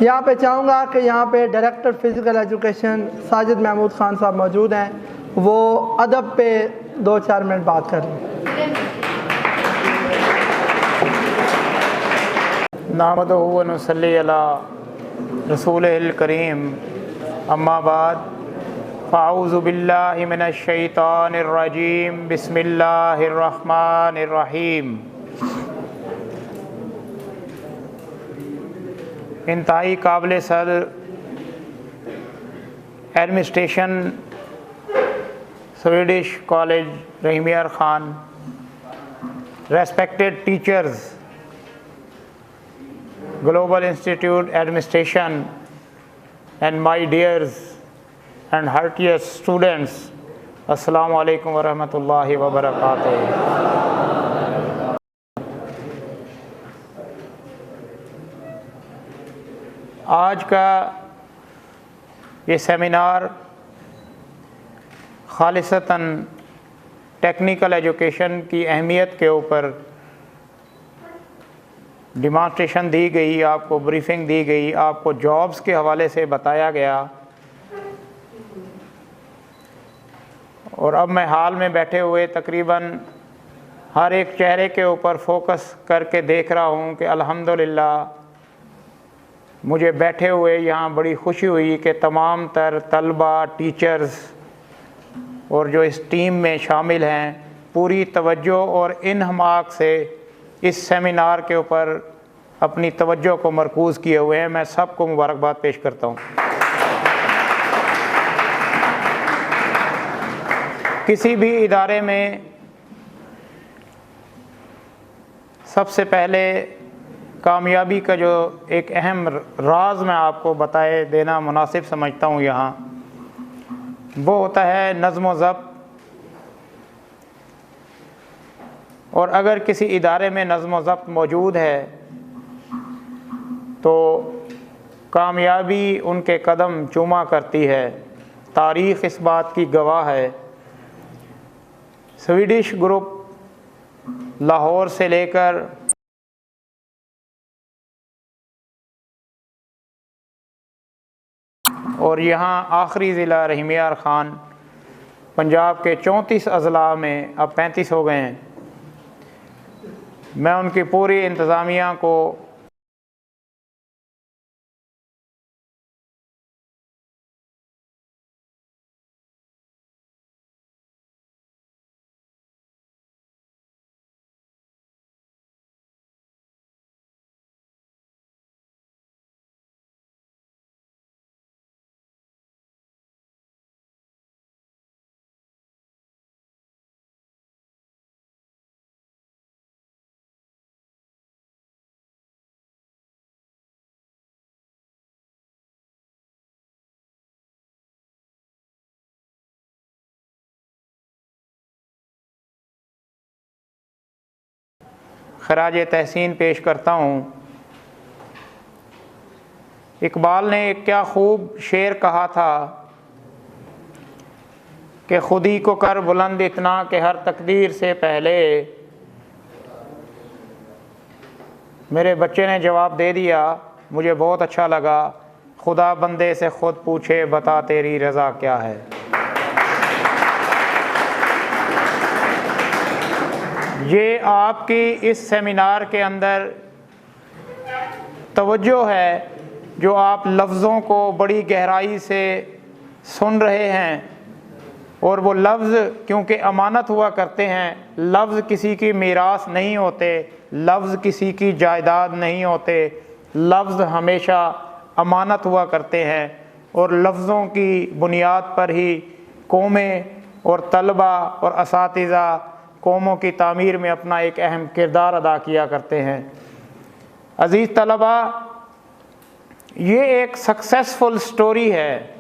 यहाँ पे चाहूँगा कि यहाँ पे director physical education Sajid Mahmood Khan साहब मौजूद हैं, वो अदब पे 2-4 मिनट बात कर लें। नामदहु व नसल्ली अला रसूलिल करीम, अम्मा बाद, फ़अऊज़ु बिल्लाहि मिनश शैतानिर रजीम, बिस्मिल्लाहिर रहमानिर रहीम। इंतहाई काबिल सदर administration Swedish college Rahimyar Khan, respected teachers, Global Institute Administration, and my dears and heartiest students, Assalamu alaikum wa rahmatullahi wa barakatuh। आज का ये सेमिनार खालिसतन टेक्निकल एजुकेशन की अहमियत के ऊपर डिमॉन्स्ट्रेशन दी गई, आपको ब्रीफिंग दी गई, आपको जॉब्स के हवाले से बताया गया। और अब मैं हाल में बैठे हुए तकरीबन हर एक चेहरे के ऊपर फोकस करके देख रहा हूँ कि अल्हम्दुलिल्लाह मुझे बैठे हुए यहाँ बड़ी खुशी हुई कि तमाम तर तलबा, टीचर्स और जो इस टीम में शामिल हैं पूरी तवज्जो और इन्हमाक से इस सेमिनार के ऊपर अपनी तवज्जो को मरकूज़ किए हुए हैं। मैं सबको मुबारकबाद पेश करता हूँ। किसी भी इदारे में सबसे पहले कामयाबी का जो एक अहम राज मैं आपको बताए देना मुनासिब समझता हूँ यहाँ, वो होता है नज़्म व ज़ब्त। और अगर किसी इदारे में नज़्म व ज़ब्त मौजूद है तो कामयाबी उनके कदम चूमा करती है। तारीख़ इस बात की गवाह है। स्वीडिश ग्रुप लाहौर से लेकर और यहाँ आखिरी ज़िला रहीमियार ख़ान, पंजाब के 34 अज़ला में अब 35 हो गए हैं। मैं उनकी पूरी इंतज़ामिया को खराज तहसीन पेश करता हूँ। इकबाल ने एक क्या खूब शेर कहा था कि खुदी को कर बुलंद इतना कि हर तकदीर से पहले। मेरे बच्चे ने जवाब दे दिया, मुझे बहुत अच्छा लगा। खुदा बंदे से खुद पूछे बता तेरी रज़ा क्या है। ये आपकी इस सेमिनार के अंदर तवज्जो है जो आप लफ्ज़ों को बड़ी गहराई से सुन रहे हैं। और वो लफ्ज़ क्योंकि अमानत हुआ करते हैं, लफ्ज़ किसी की मीरास नहीं होते, लफ्ज़ किसी की जायदाद नहीं होते, लफ्ज़ हमेशा अमानत हुआ करते हैं। और लफ्ज़ों की बुनियाद पर ही कौमें और तलबा और असातिज़ा कौमों की तामीर में अपना एक अहम किरदार अदा किया करते हैं। अज़ीज़ तलबा, ये एक सक्सेसफुल स्टोरी है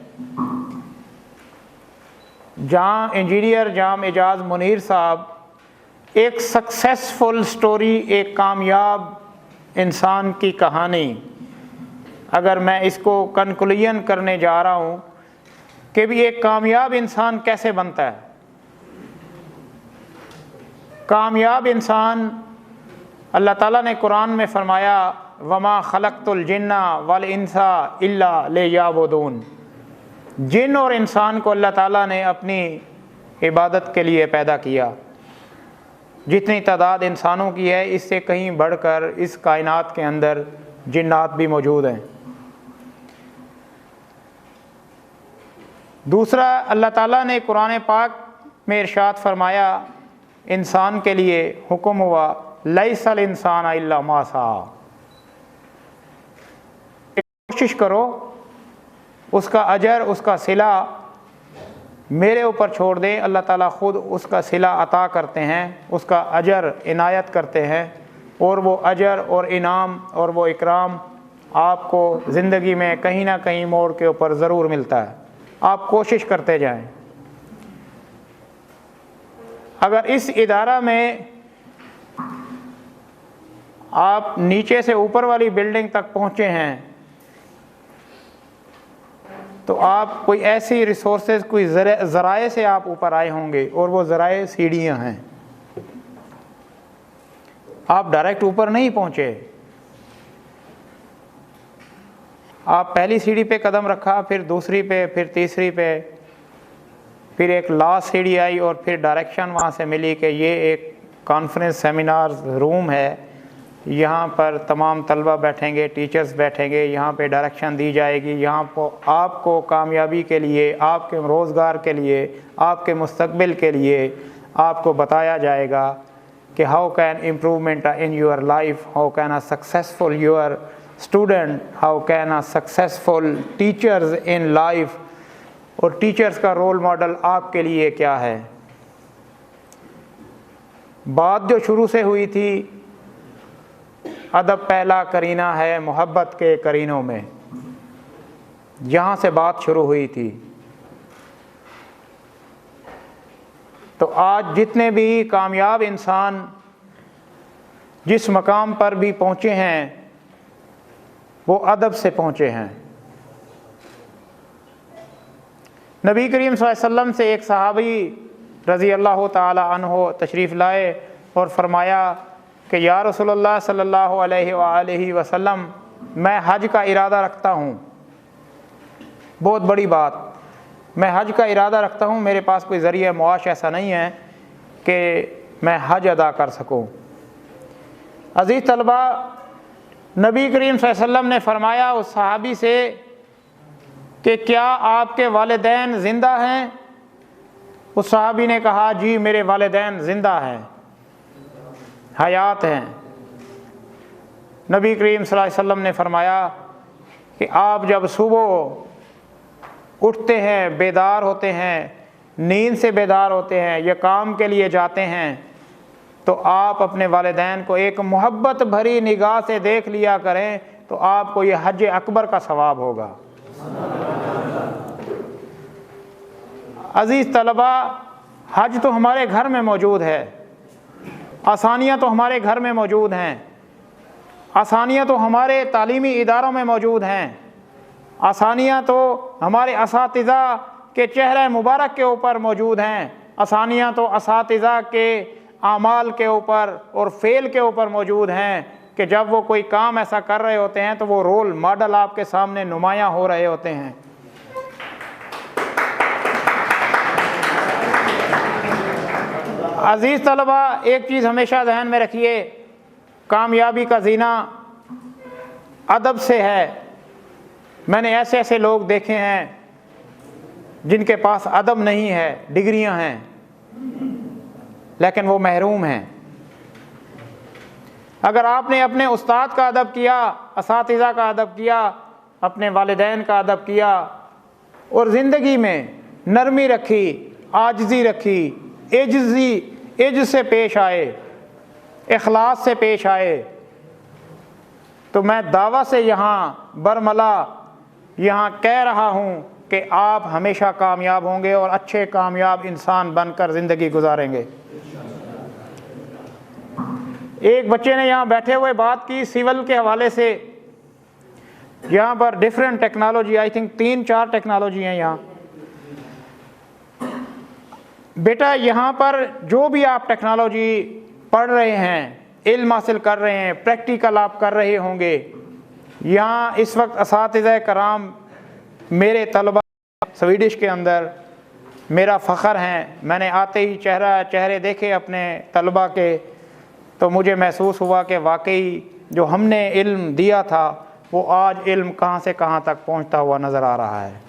जहाँ इंजीनियर जाम एजाज मुनीर साहब एक सक्सेसफुल स्टोरी, एक कामयाब इंसान की कहानी, अगर मैं इसको कंक्लूजन करने जा रहा हूँ कि भी एक कामयाब इंसान कैसे बनता है। कामयाब इंसान, अल्लाह ताला ने कुरान में फरमाया वमा खलक़तुल जिन्ना वल इंसा इल्ला लियअबुदून। जिन और इंसान को अल्लाह ताला ने अपनी इबादत के लिए पैदा किया। जितनी तादाद इंसानों की है इससे कहीं बढ़कर इस कायनात के अंदर जिन्नात भी मौजूद हैं। दूसरा, अल्लाह ताला ने कुरान पाक में इरशाद फरमाया, इंसान के लिए हुक्म हुआ, लैसल इंसान इल्ला मा सआ। कोशिश करो, उसका अजर, उसका सिला मेरे ऊपर छोड़ दें। अल्लाह ताला ख़ुद उसका सिला अता करते हैं, उसका अजर इनायत करते हैं, और वो अजर और इनाम और वो इकराम आपको ज़िंदगी में कहीं ना कहीं मोड़ के ऊपर ज़रूर मिलता है। आप कोशिश करते जाएं। अगर इस इदारा में आप नीचे से ऊपर वाली बिल्डिंग तक पहुँचे हैं तो आप कोई ऐसी रिसोर्सेज, कोई ज़राए से आप ऊपर आए होंगे, और वो ज़राए सीढ़ियाँ हैं। आप डायरेक्ट ऊपर नहीं पहुँचे। आप पहली सीढ़ी पे कदम रखा, फिर दूसरी पे, फिर तीसरी पे, फिर एक लास्ट सीढ़ी आई, और फिर डायरेक्शन वहाँ से मिली कि ये एक कॉन्फ्रेंस सेमिनार रूम है, यहाँ पर तमाम तलबा बैठेंगे, टीचर्स बैठेंगे, यहाँ पे डायरेक्शन दी जाएगी, यहाँ पर आपको कामयाबी के लिए, आपके रोज़गार के लिए, आपके मुस्तकबिल के लिए आपको बताया जाएगा कि how can improvement in your life, how can a successful your student, how can a successful teachers in life, और टीचर्स का रोल मॉडल आपके लिए क्या है। बात जो शुरू से हुई थी, अदब पहला करीना है मोहब्बत के करीनों में, यहाँ से बात शुरू हुई थी। तो आज जितने भी कामयाब इंसान जिस मकाम पर भी पहुँचे हैं वो अदब से पहुँचे हैं। नबी करीम सल्लल्लाहु अलैहि वसल्लम से एक सहाबी रज़ी अल्लाह ताला अन्हो तशरीफ़ लाए और फरमाया कि या रसूलुल्लाह सल्लल्लाहु अलैहि वसल्लम, मैं हज का इरादा रखता हूँ। बहुत बड़ी बात, मैं हज का इरादा रखता हूँ, मेरे पास कोई ज़रिया मुआश ऐसा नहीं है कि मैं हज अदा कर सकूँ। अज़ीज़ तलबा, नबी करीम सल्लल्लाहु अलैहि वसल्लम ने फरमाया उस सहाबी से कि क्या आपके वालिदैन ज़िंदा हैं? उस सहाबी ने कहा, जी मेरे वालिदैन ज़िंदा हैं, हयात हैं। नबी करीम सल्लल्लाहु अलैहि वसल्लम ने फरमाया कि आप जब सुबह उठते हैं, बेदार होते हैं, नींद से बेदार होते हैं या काम के लिए जाते हैं, तो आप अपने वालिदैन को एक मोहब्बत भरी निगाह से देख लिया करें, तो आपको ये हज अकबर का सवाब होगा। अज़ीज़ तलबा, हज तो हमारे घर में मौजूद है, आसानियाँ तो हमारे घर में मौजूद हैं, आसानियाँ तो हमारे तालीमी इदारों में मौजूद हैं, आसानियाँ तो हमारे असातिज़ा के चेहरे मुबारक के ऊपर मौजूद हैं, आसानियाँ तो असातिज़ा के आमाल के ऊपर और फ़ेल के ऊपर मौजूद हैं कि जब वो कोई काम ऐसा कर रहे होते हैं तो वो रोल मॉडल आपके सामने नुमायाँ हो रहे होते हैं। अज़ीज़ तलबा, एक चीज़ हमेशा ज़हन में रखिए, कामयाबी का ज़ीना अदब से है। मैंने ऐसे ऐसे लोग देखे हैं जिनके पास अदब नहीं है, डिग्रियां हैं, लेकिन वो महरूम हैं। अगर आपने अपने उस्ताद का अदब किया, असातिज़ा का अदब किया, अपने वालिदैन का अदब किया और ज़िंदगी में नरमी रखी, आजिज़ी रखी, इज्ज से पेश आए, इखलास से पेश आए, तो मैं दावा से यहाँ बरमला यहाँ कह रहा हूँ कि आप हमेशा कामयाब होंगे और अच्छे कामयाब इंसान बनकर ज़िंदगी गुजारेंगे। एक बच्चे ने यहाँ बैठे हुए बात की सिविल के हवाले से। यहाँ पर different technology, I think 3-4 technology हैं यहाँ। बेटा, यहाँ पर जो भी आप टेक्नोलॉजी पढ़ रहे हैं, इल्म हासिल कर रहे हैं, प्रैक्टिकल आप कर रहे होंगे, यहाँ इस वक्त असातिज़ा कराम मेरे तलबा स्वीडिश के अंदर मेरा फ़ख्र हैं। मैंने आते ही चेहरे देखे अपने तलबा के, तो मुझे महसूस हुआ कि वाकई जो हमने इल्म दिया था वो आज इल्म कहाँ से कहाँ तक पहुँचता हुआ नज़र आ रहा है।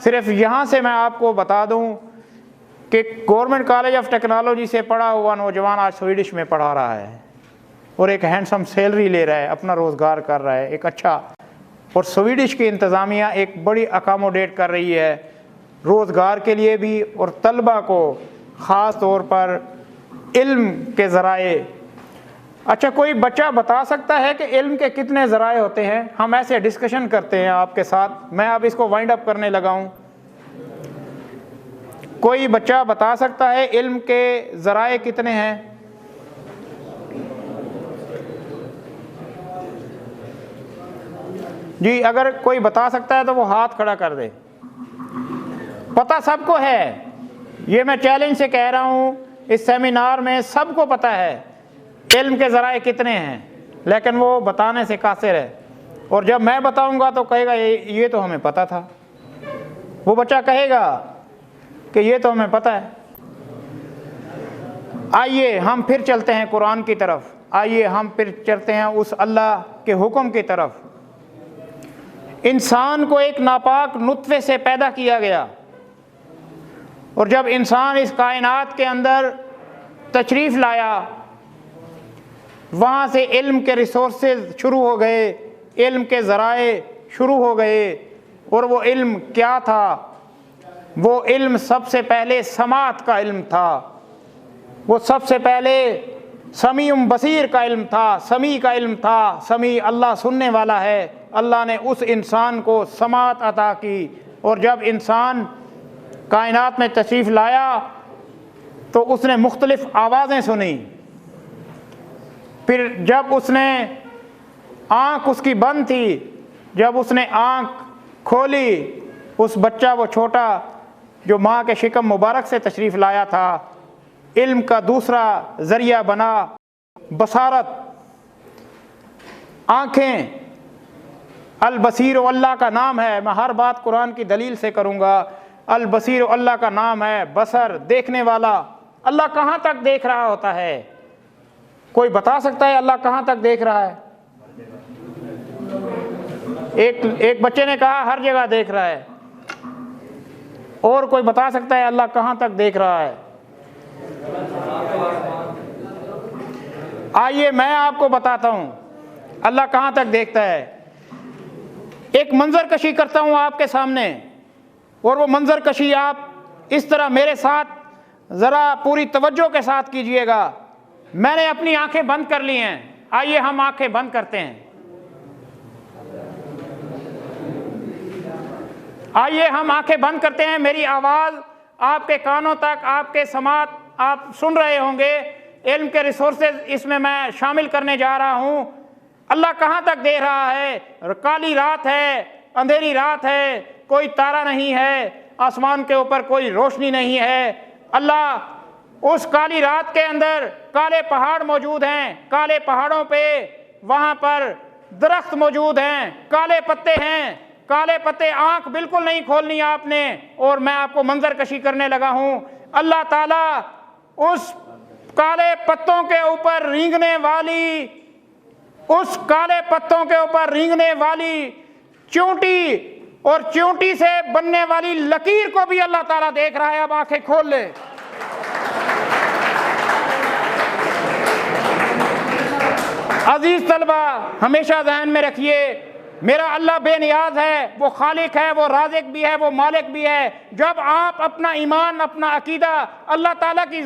सिर्फ यहाँ से मैं आपको बता दूँ कि गवर्नमेंट कॉलेज ऑफ टेक्नोलॉजी से पढ़ा हुआ नौजवान आज स्वीडिश में पढ़ा रहा है और एक हैंडसम सैलरी ले रहा है, अपना रोज़गार कर रहा है, एक अच्छा। और स्वीडिश की इंतज़ामिया एक बड़ी अकामोडेट कर रही है रोज़गार के लिए भी और तलबा को ख़ास तौर पर इल्म के ज़राए। अच्छा, कोई बच्चा बता सकता है कि इल्म के कितने ज़राए होते हैं? हम ऐसे डिस्कशन करते हैं आपके साथ। मैं अब इसको वाइंड अप करने लगा हूँ। कोई बच्चा बता सकता है इल्म के ज़राए कितने हैं? जी, अगर कोई बता सकता है तो वो हाथ खड़ा कर दे। पता सबको है, ये मैं चैलेंज से कह रहा हूँ, इस सेमिनार में सबको पता है इल्म के ज़राए कितने हैं, लेकिन वो बताने से कासिर है। और जब मैं बताऊँगा तो कहेगा ये तो हमें पता था। वो बच्चा कहेगा कि ये तो हमें पता है। आइए हम फिर चलते हैं कुरान की तरफ, आइए हम फिर चलते हैं उस अल्लाह के हुक्म की तरफ। इंसान को एक नापाक नुत्फे से पैदा किया गया और जब इंसान इस कायनात के अंदर तशरीफ़ लाया, वहाँ से इल्म के रिसोर्सेज शुरू हो गए, इल्म के ज़राए शुरू हो गए। और वो इल्म क्या था? वो इल्म सबसे पहले समात का इल्म था। वो सबसे पहले समीउम बसीर का इल्म था, समी का इल्म था। समी अल्लाह सुनने वाला है। अल्लाह ने उस इंसान को समात अता की और जब इंसान कायनात में तशरीफ़ लाया तो उसने मुख्तलिफ़ आवाज़ें सुनी। फिर जब उसने आँख उसकी बंद थी, जब उसने आँख खोली, उस बच्चा वो छोटा जो माँ के शिकम मुबारक से तशरीफ़ लाया था, इल्म का दूसरा ज़रिया बना बसारत, आँखें। अल बसीर अल्लाह का नाम है। मैं हर बात कुरान की दलील से करूँगा। अल बसीर अल्लाह का नाम है, बसर देखने वाला। अल्लाह कहाँ तक देख रहा होता है? कोई बता सकता है अल्लाह कहाँ तक देख रहा है? एक बच्चे ने कहा हर जगह देख रहा है। और कोई बता सकता है अल्लाह कहाँ तक देख रहा है? आइए मैं आपको बताता हूँ अल्लाह कहाँ तक देखता है। एक मंजर कशी करता हूँ आपके सामने और वो मंजर कशी आप इस तरह मेरे साथ ज़रा पूरी तवज्जो के साथ कीजिएगा। मैंने अपनी आंखें बंद कर ली हैं। आइए हम आंखें बंद करते हैं। आइए हम आंखें बंद करते हैं। मेरी आवाज़ आपके कानों तक, आपके समात आप सुन रहे होंगे। इल्म के रिसोर्सेज इसमें मैं शामिल करने जा रहा हूँ। अल्लाह कहाँ तक देख रहा है? काली रात है, अंधेरी रात है, कोई तारा नहीं है, आसमान के ऊपर कोई रोशनी नहीं है। अल्लाह उस काली रात के अंदर काले पहाड़ मौजूद हैं, काले पहाड़ों पे वहाँ पर दरख्त मौजूद हैं, काले पत्ते हैं, काले पत्ते। आँख बिल्कुल नहीं खोलनी आपने और मैं आपको मंजर कशी करने लगा हूँ। अल्लाह ताला उस काले पत्तों के ऊपर रेंगने वाली, उस काले पत्तों के ऊपर रेंगने वाली चींटी और चींटी से बनने वाली लकीर को भी अल्लाह ताला देख रहा है। अब आंखें खोल ले। अजीज तलबा, हमेशा ज़हन में रखिए, मेरा अल्लाह बेनियाज है, वो खालिक है, वो राज़िक भी है, वो मालिक भी है। जब आप अपना ईमान, अपना अकीदा अल्लाह ताला की